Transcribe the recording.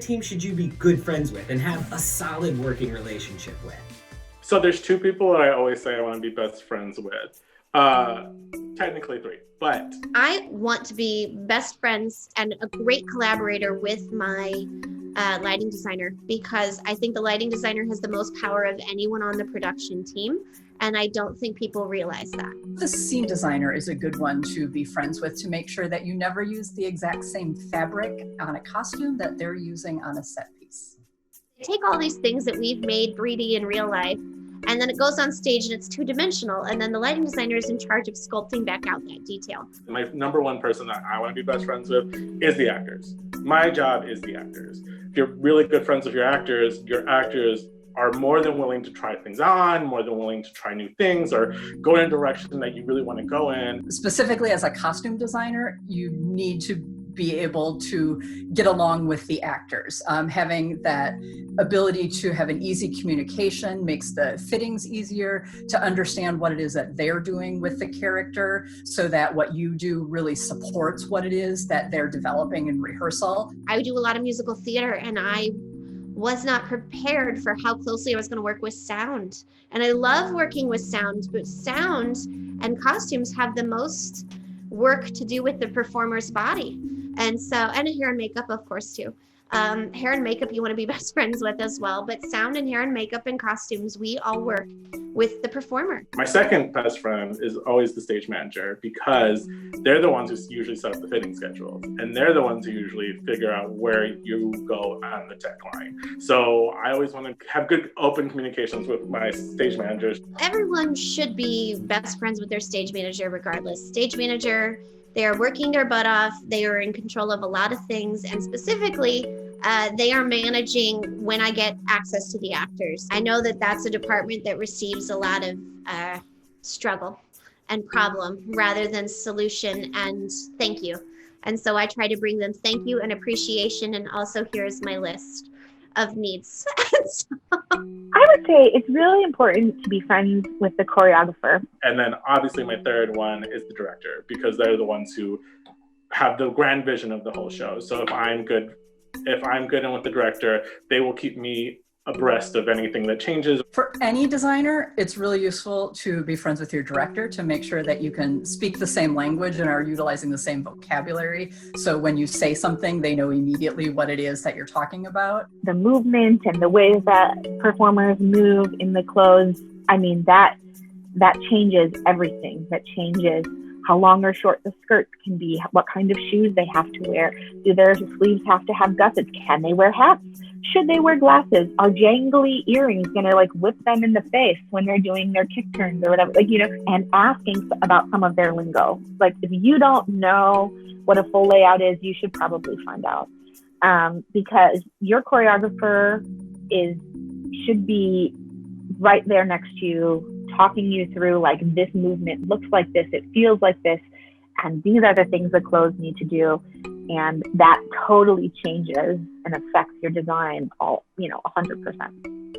team should you be good friends with and have a solid working relationship with? So there's two people that I always say I want to be best friends with. Technically three, but I want to be best friends and a great collaborator with my lighting designer, because I think the lighting designer has the most power of anyone on the production team. And I don't think people realize that. The scene designer is a good one to be friends with, to make sure that you never use the exact same fabric on a costume that they're using on a set piece. Take all these things that we've made 3D in real life, and then it goes on stage and it's two-dimensional, and then the lighting designer is in charge of sculpting back out that detail. My number one person that I want to be best friends with is the actors. My job is the actors. If you're really good friends with your actors are more than willing to try things on, more than willing to try new things or go in a direction that you really want to go in. Specifically as a costume designer, you need to be able to get along with the actors. Having that ability to have an easy communication makes the fittings easier, to understand what it is that they're doing with the character, so that what you do really supports what it is that they're developing in rehearsal. I do a lot of musical theater, and I was not prepared for how closely I was going to work with sound. And I love working with sound, but sound and costumes have the most work to do with the performer's body. And hair and makeup, of course, too. Hair and makeup you want to be best friends with as well, but sound and hair and makeup and costumes, we all work with the performer. My second best friend is always the stage manager, because they're the ones who usually set up the fitting schedules, and they're the ones who usually figure out where you go on the tech line. So I always want to have good open communications with my stage managers. Everyone should be best friends with their stage manager regardless. Stage manager, they are working their butt off. They are in control of a lot of things, and specifically, they are managing when I get access to the actors. I know that that's a department that receives a lot of struggle and problem rather than solution and thank you. And so I try to bring them thank you and appreciation, and also here's my list of needs. I would say it's really important to be friends with the choreographer. And then obviously my third one is the director, because they're the ones who have the grand vision of the whole show. So if I'm good in with the director, they will keep me abreast of anything that changes. For any designer, it's really useful to be friends with your director, to make sure that you can speak the same language and are utilizing the same vocabulary. So when you say something, they know immediately what it is that you're talking about. The movement and the ways that performers move in the clothes, I mean, that changes everything. That changes how long or short the skirts can be, what kind of shoes they have to wear. Do their sleeves have to have gussets? Can they wear hats? Should they wear glasses? Are jangly earrings going to whip them in the face when they're doing their kick turns or whatever? And asking about some of their lingo. If you don't know what a full layout is, you should probably find out. Because your choreographer should be right there next to you, talking you through this movement looks like this, it feels like this, and these are the things the clothes need to do. And that totally changes and affects your design 100%.